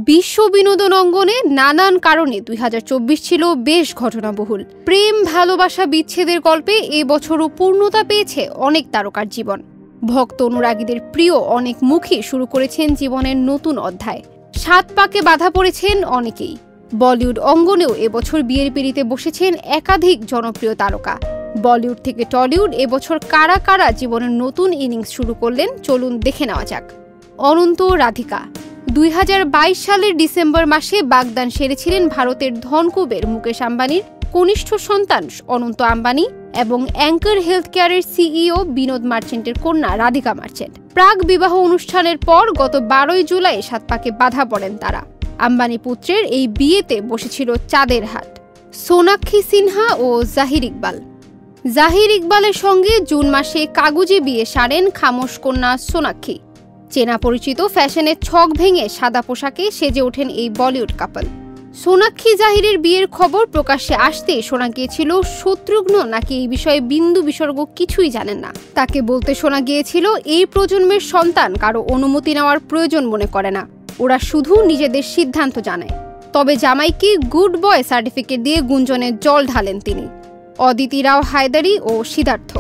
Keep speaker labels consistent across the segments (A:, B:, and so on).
A: বিশ্ব বিনোদন অঙ্গনে নানান কারণে 2024 ছিল বেশ ঘটনাবহুল। প্রেম, ভালোবাসা, বিচ্ছেদের গল্পে এবছরও পূর্ণতা পেয়েছে অনেক তারকার জীবন। ভক্ত অনুরাগীদের প্রিয় অনেক মুখী শুরু করেছেন জীবনের নতুন অধ্যায়। 7 পাকে বাধা পড়েছেন অনেকেই। বলিউড অঙ্গনেও এবছর বিয়ের পিঁড়িতে বসেছেন একাধিক জনপ্রিয় তারকা। বলিউড থেকে টলিউড এবছর কারা কারা জীবনের নতুন ইনিংস শুরু করলেন চলুন দেখে নেওয়া যাক। অনন্ত রাধিকা 2022 সালের ডিসেম্বর মাসে বাগদান সেরেছিলেন ভারতের ধনকুবের মুকেশ আম্বানির কনিষ্ঠ সন্তান অনন্ত আম্বানি এবং অ্যাঙ্কার হেলথ কেয়ারের সিইও বিনোদ মার্চেন্টের কন্যা রাধিকা মার্চেন্ট। প্রাক বিবাহ অনুষ্ঠানের পর গত 12 জুলাই 7 পাকে বাধা পড়েন তারা। আম্বানি পুত্রের এই বিয়েতে বসেছিল চাঁদের হাট। সোনাক্ষী সিনহা ও জাহির ইকবাল। জাহির ইকবালের সঙ্গে জুন মাসে কাগুজে বিয়ে সারেন খামোশ কন্যা সোনাক্ষী। চেনা পরিচিত ফ্যাশনের ছক ভেঙে সাদা পোশাকে সেজে ওঠেন এই বলিউড কাপল। সোনাক্ষী জাহিরের বিয়ের খবর প্রকাশ্যে আসতে শোনা গিয়েছিল শত্রুঘ্ন নাকি এই বিষয়ে বিন্দু বিসর্গ কিছুই জানেন না। তাকে বলতে শোনা গিয়েছিল এই প্রজন্মের সন্তান কারো অনুমতি নেওয়ার প্রয়োজন মনে করে না, ওরা শুধু নিজেদের সিদ্ধান্ত জানায়। তবে জামাইকে গুড বয় সার্টিফিকেট দিয়ে গুঞ্জনে জল ঢালেন তিনি। অদিতি রাও হায়দারি ও সিদ্ধার্থ।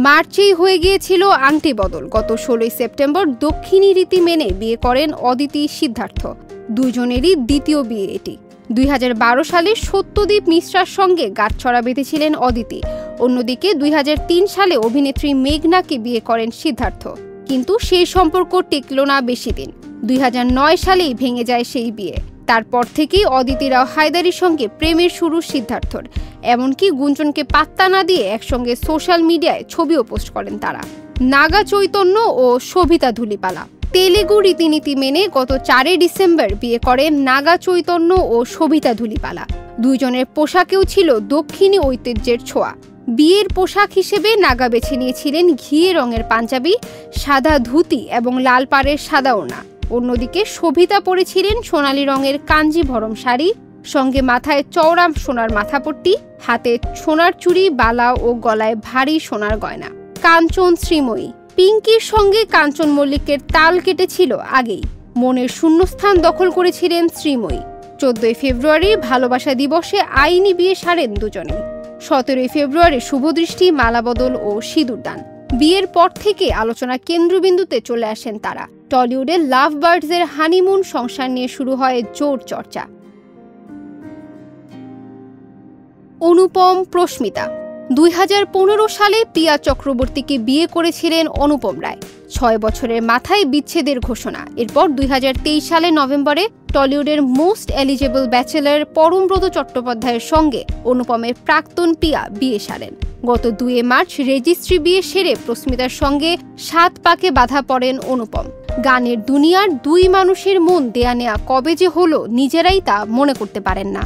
A: মার্চেই হয়ে গিয়েছিল আংটি বদল। গত 16 সেপ্টেম্বর দক্ষিণী রীতি মেনে বিয়ে করেন অদিতি সিদ্ধার্থ। দুজনেরই দ্বিতীয় বিয়ে এটি। 2012 সালে সত্যদীপ মিশ্রার সঙ্গে গাঁটছড়া বেঁধেছিলেন অদিতি। অন্যদিকে 2003 সালে অভিনেত্রী মেঘনাকে বিয়ে করেন সিদ্ধার্থ, কিন্তু সেই সম্পর্ক টিকল না বেশি দিন। 2009 সালেই ভেঙে যায় সেই বিয়ে। তারপর থেকেই অদিতি রাও হায়দারির সঙ্গে প্রেমের শুরু সিদ্ধার্থর। এমনকি গুঞ্জনকে পাত্তা না দিয়ে একসঙ্গে সোশ্যাল মিডিয়ায় ছবিও পোস্ট করেন তারা। নাগা চৈতন্য ও শোভিতা ধূলিপালা। তেলেগু রীতিনীতি মেনে গত 4 ডিসেম্বর বিয়ে করেন নাগা চৈতন্য ও শোভিতা ধূলিপালা। দুইজনের পোশাকেও ছিল দক্ষিণী ঐতিহ্যের ছোঁয়া। বিয়ের পোশাক হিসেবে নাগা বেছে নিয়েছিলেন ঘিয়ে রঙের পাঞ্জাবি, সাদা ধুতি এবং লাল পাড়ের সাদা ওড়না। অন্যদিকে শোভিতা পরেছিলেন সোনালী রঙের কাঞ্জিভরম শাড়ি, সঙ্গে মাথায় চওড়া সোনার মাথাপট্টি, হাতে সোনার চুড়ি, বালা ও গলায় ভারী সোনার গয়না। কাঞ্চন শ্রীময়ী। পিঙ্কির সঙ্গে কাঞ্চন মল্লিকের তাল কেটেছিল আগেই। মনের শূন্যস্থান দখল করেছিলেন শ্রীময়ী। 14 ফেব্রুয়ারি ভালোবাসা দিবসে আইনি বিয়ে সারেন দুজনেই। 17 ফেব্রুয়ারি শুভদৃষ্টি, মালাবদল ও সিঁদুরদান। বিয়ের পর থেকে আলোচনা কেন্দ্রবিন্দুতে চলে আসেন তারা। টলিউডের লাভ বার্ডসের হানিমুন সংসার নিয়ে শুরু হয় জোর চর্চা। অনুপম প্রস্মিতা। 2015 সালে পিয়া চক্রবর্তীকে বিয়ে করেছিলেন অনুপম রায়। 6 বছরের মাথায় বিচ্ছেদের ঘোষণা। এরপর 2023 সালে নভেম্বরে টলিউডের মোস্ট এলিজেবল ব্যাচেলর পরমব্রত চট্টোপাধ্যায়ের সঙ্গে অনুপমের প্রাক্তন পিয়া বিয়ে সারেন। গত 2 মার্চ রেজিস্ট্রি বিয়ে সেরে প্রস্মিতার সঙ্গে 7 পাকে বাধা পড়েন অনুপম। গানের দুনিয়ার 2 মানুষের মন দেয়া নেয়া কবে যে হলো নিজেরাই তা মনে করতে পারেন না।